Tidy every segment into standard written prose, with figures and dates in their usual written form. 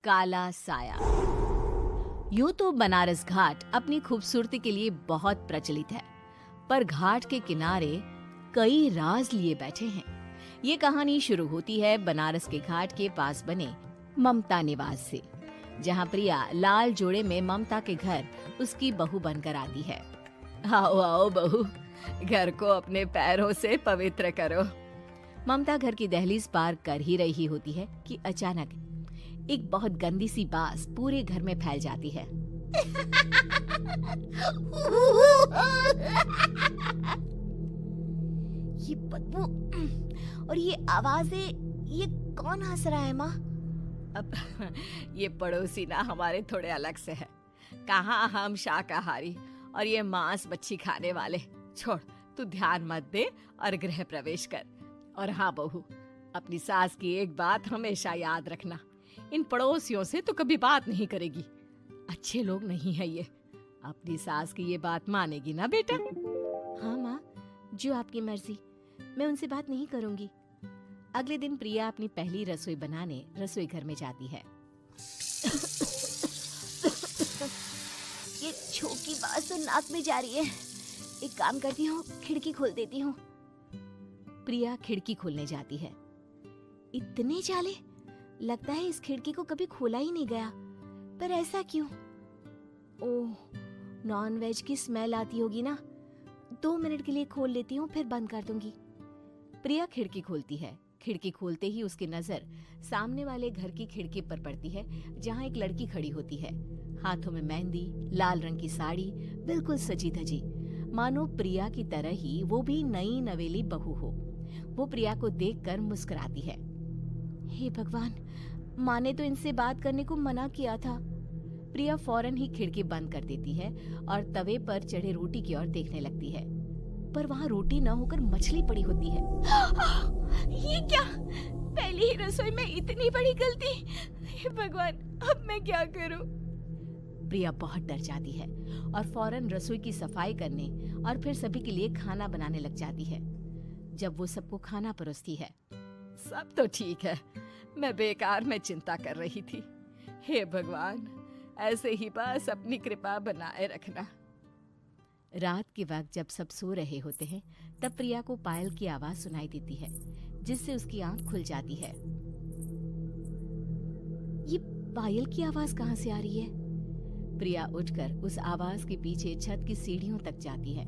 काला साया। यूं तो बनारस घाट अपनी खूबसूरती के लिए बहुत प्रचलित है, पर घाट के किनारे कई राज लिए बैठे हैं। ये कहानी शुरू होती है बनारस के घाट के पास बने ममता निवास से, जहाँ प्रिया लाल जोड़े में ममता के घर उसकी बहू बनकर आती है। आओ आओ बहू, घर को अपने पैरों से पवित्र करो। ममता घर की दहलीज पार कर ही रही होती है कि अचानक एक बहुत गंदी सी बास पूरे घर में फैल जाती है। ये बदबू और ये आवाजें, ये कौन हंस रहा है माँ? अब ये पड़ोसी ना हमारे थोड़े अलग से है। कहाँ हम शाकाहारी और ये मांस मच्छी खाने वाले। छोड़, तू ध्यान मत दे और गृह प्रवेश कर। और हाँ बहू, अपनी सास की एक बात हमेशा याद रखना, इन पड़ोसियों से तो कभी बात नहीं करेगी। अच्छे लोग नहीं है ये। अपनी सास की ये बात मानेगी ना बेटा? हाँ माँ, जो आपकी मर्जी, मैं उनसे बात नहीं करूंगी। अगले दिन प्रिया अपनी पहली रसोई बनाने रसोई घर में जाती है। ये छोटी बात तो नाक में जा रही है। एक काम करती हूँ, खिड़की खोल देती हूँ। प्रिया खिड़की खोलने जाती है। इतने जाले, लगता है इस खिड़की को कभी खोला ही नहीं गया। पर ऐसा क्यों? ओह, नॉन वेज की स्मेल आती होगी ना। 2 मिनट के लिए खोल लेती हूँ, फिर बंद कर दूंगी। प्रिया खिड़की खोलती है। खिड़की खोलते ही उसकी नजर सामने वाले घर की खिड़की पर पड़ती है, जहाँ एक लड़की खड़ी होती है। हाथों में मेहंदी, लाल रंग की साड़ी, बिल्कुल सजी धजी, मानो प्रिया की तरह ही वो भी नई नवेली बहू हो। वो प्रिया को देखकर मुस्कुराती है। हे भगवान, माँ ने तो इनसे बात करने को मना किया था। प्रिया फौरन ही खिड़की बंद कर देती है और तवे पर चढ़े रोटी की ओर देखने लगती है, पर वहाँ रोटी न होकर मछली पड़ी होती है। ये क्या? पहली ही रसोई में इतनी बड़ी गलती! हे भगवान, अब मैं क्या करूं? प्रिया बहुत डर जाती है और फौरन रसोई की सफाई करने और फिर सभी के लिए खाना बनाने लग जाती है। जब वो सबको खाना परोसती है, सब तो ठीक है, मैं बेकार में चिंता कर रही थी। हे भगवान, ऐसे ही बस अपनी कृपा बनाए रखना। रात के वक्त जब सब सो रहे होते हैं, तब प्रिया को पायल की आवाज सुनाई देती है, जिससे उसकी आंख खुल जाती है। ये पायल की आवाज कहाँ से आ रही है? प्रिया उठकर उस आवाज के पीछे छत की सीढ़ियों तक जाती है।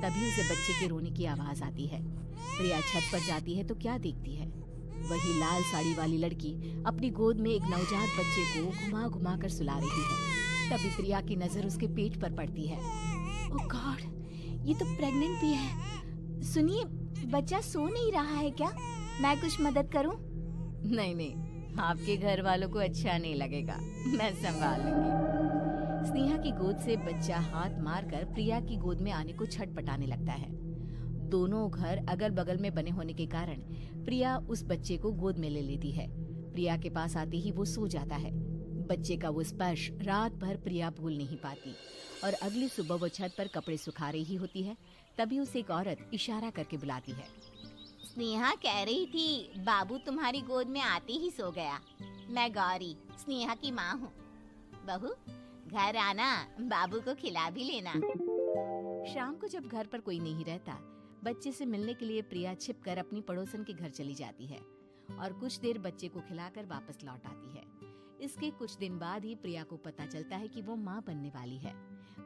तभी उसे बच्चे के रोने की आवाज आती है। प्रिया छत पर जाती है तो क्या देखती है? वही लाल साड़ी वाली लड़की अपनी गोद में एक नवजात बच्चे को घुमा घुमा कर सुला रही है। तभी प्रिया की नजर उसके पेट पर पड़ती है। ओह गॉड, ये तो प्रेग्नेंट भी है। सुनिए, बच्चा सो नहीं रहा है क्या? मैं कुछ मदद करूं? नहीं नहीं, आपके घर वालों को अच्छा नहीं लगेगा, मैं संभाल लूंगी। स्नेहा की गोद से बच्चा हाथ मारकर प्रिया की गोद में आने को छटपटाने लगता है। दोनों घर अगल बगल में बने होने के कारण प्रिया उस बच्चे को गोद में ले लेती है। प्रिया के पास आते ही वो सो जाता है। बच्चे का वो स्पर्श रात भर प्रिया भूल नहीं पाती और अगली सुबह वो छत पर कपड़े सुखा रही होती है। तभी उसे एक औरत इशारा करके बुलाती है। स्नेहा कह रही थी बाबू तुम्हारी गोद में आते ही सो गया। मैं गौरी, स्नेहा की माँ हूँ। बहू, घर आना, बाबू को खिला भी लेना। शाम को जब घर पर कोई नहीं रहता, बच्चे से मिलने के लिए प्रिया छिपकर अपनी पड़ोसन के घर चली जाती है और कुछ देर बच्चे को खिलाकर वापस लौट आती है। इसके कुछ दिन बाद ही प्रिया को पता चलता है कि वो माँ बनने वाली है।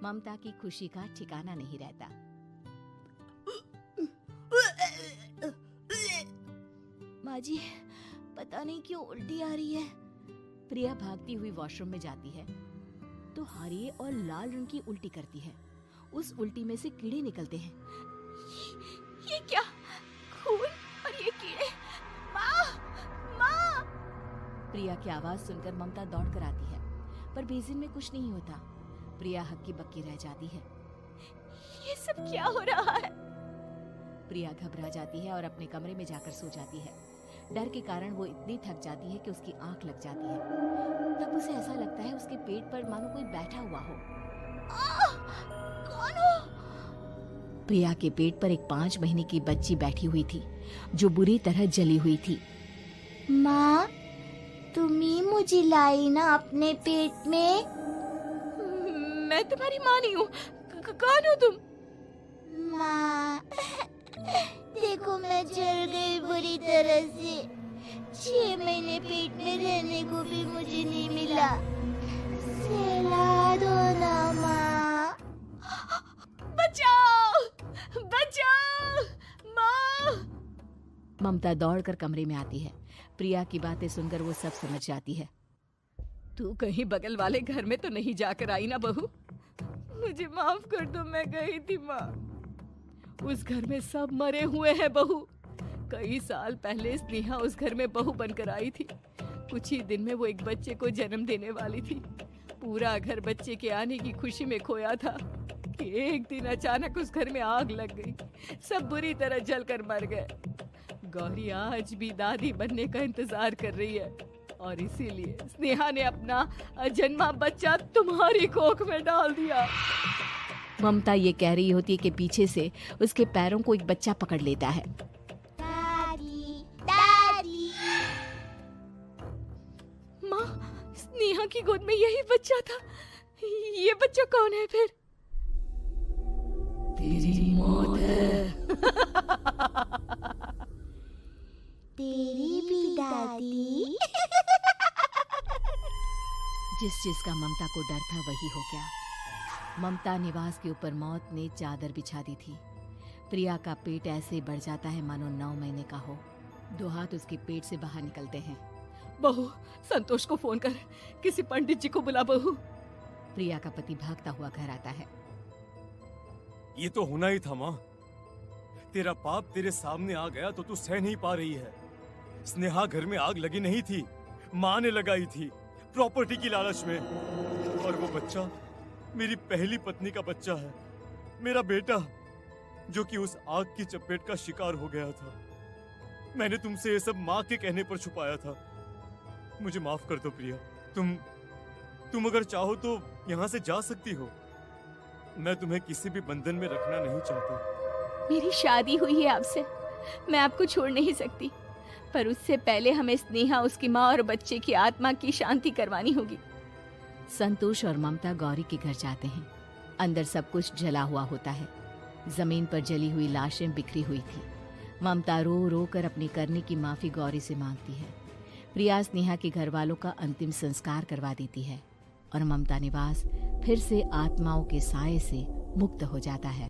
ममता की खुशी का ठिकाना नहीं रहता। माँ जी, पता नहीं क्यों उल्टी आ रही है। प्रिया भागती हुई वॉशरूम में जाती है तो हरे और लाल रंग की उल्टी करती है। उस उल्टी में से कीड़े निकलते हैं। ये क्या? खून और ये कीड़े! माँ! माँ! प्रिया की आवाज सुनकर ममता दौड़ कर आती है, पर बेसिन में कुछ नहीं होता। प्रिया हक्की बक्की रह जाती है। ये सब क्या हो रहा है? प्रिया घबरा जाती है और अपने कमरे में जाकर सो जाती है। डर के कारण वो इतनी थक जाती है कि उसकी आंख लग जाती है। तब उसे ऐसा लगता है उसके पेट पर मानो कोई बैठा हुआ हो। कौन हो? प्रिया के पेट पर एक 5 महीने की बच्ची बैठी हुई थी, जो बुरी तरह जली हुई थी। माँ, तुम ही मुझे लाई ना अपने पेट में। मैं तुम्हारी माँ नहीं हूँ। कौन हो तुम? माँ, देखो मैं जल गई बुरी तरह से। 6 महीने पेट में रहने को भी मुझे नहीं मिला। सहला दो ना माँ। बचाओ, बचाओ, माँ। ममता दौड़कर कमरे में आती है। प्रिया की बातें सुनकर वो सब समझ जाती है। तू कहीं बगल वाले घर में तो नहीं जाकर आई ना बहू? मुझे माफ कर दो, मैं गई थी माँ। उस घर में सब मरे हुए हैं बहू। कई साल पहले स्नेहा उस घर में बहू बनकर आई थी। कुछ ही दिन में वो एक बच्चे को जन्म देने वाली थी। पूरा घर बच्चे के आने की खुशी में खोया था कि एक दिन अचानक उस घर में आग लग गई। सब बुरी तरह जलकर मर गए। गौरी आज भी दादी बनने का इंतजार कर रही है और इसीलिए स्नेहा ने अपना अजन्मा बच्चा तुम्हारी कोख में डाल दिया। ममता ये कह रही होती है कि पीछे से उसके पैरों को एक बच्चा पकड़ लेता है। दादी, दादी। माँ, स्नेहा की गोद में यही बच्चा था। ये बच्चा कौन है फिर? तेरी मौत है। तेरी भी दादी। जिस चीज का ममता को डर था वही हो गया। ममता निवास के ऊपर मौत ने चादर बिछा दी थी। प्रिया का पेट ऐसे बढ़ जाता है मानो 9 महीने का हो। 2 हाथ उसके पेट से बाहर निकलते हैं। बहू, संतोष को फोन कर, किसी पंडित जी को बुला बहू। प्रिया का पति भागता हुआ घर आता है। ये तो होना ही था माँ। तेरा पाप तेरे सामने आ गया तो तू सह नहीं पा रही है। स्नेहा घर में आग लगी नहीं थी, माँ ने लगाई थी प्रॉपर्टी की लालच में। और वो बच्चा मेरी पहली पत्नी का बच्चा है, मेरा बेटा, जो कि उस आग की चपेट का शिकार हो गया था। मैंने तुमसे ये सब माँ के कहने पर छुपाया था। मुझे माफ कर दो प्रिया। तुम अगर चाहो तो यहाँ से जा सकती हो। मैं तुम्हें किसी भी बंधन में रखना नहीं चाहता। मेरी शादी हुई है आपसे, मैं आपको छोड़ नहीं सकती, पर उससे पहले हमें स्नेहा, उसकी माँ और बच्चे की आत्मा की शांति करवानी होगी। संतोष और ममता गौरी के घर जाते हैं। अंदर सब कुछ जला हुआ होता है। जमीन पर जली हुई लाशें बिखरी हुई थी। ममता रो रो कर अपनी करने की माफी गौरी से मांगती है। प्रिया स्नेहा के घर वालों का अंतिम संस्कार करवा देती है और ममता निवास फिर से आत्माओं के साए से मुक्त हो जाता है।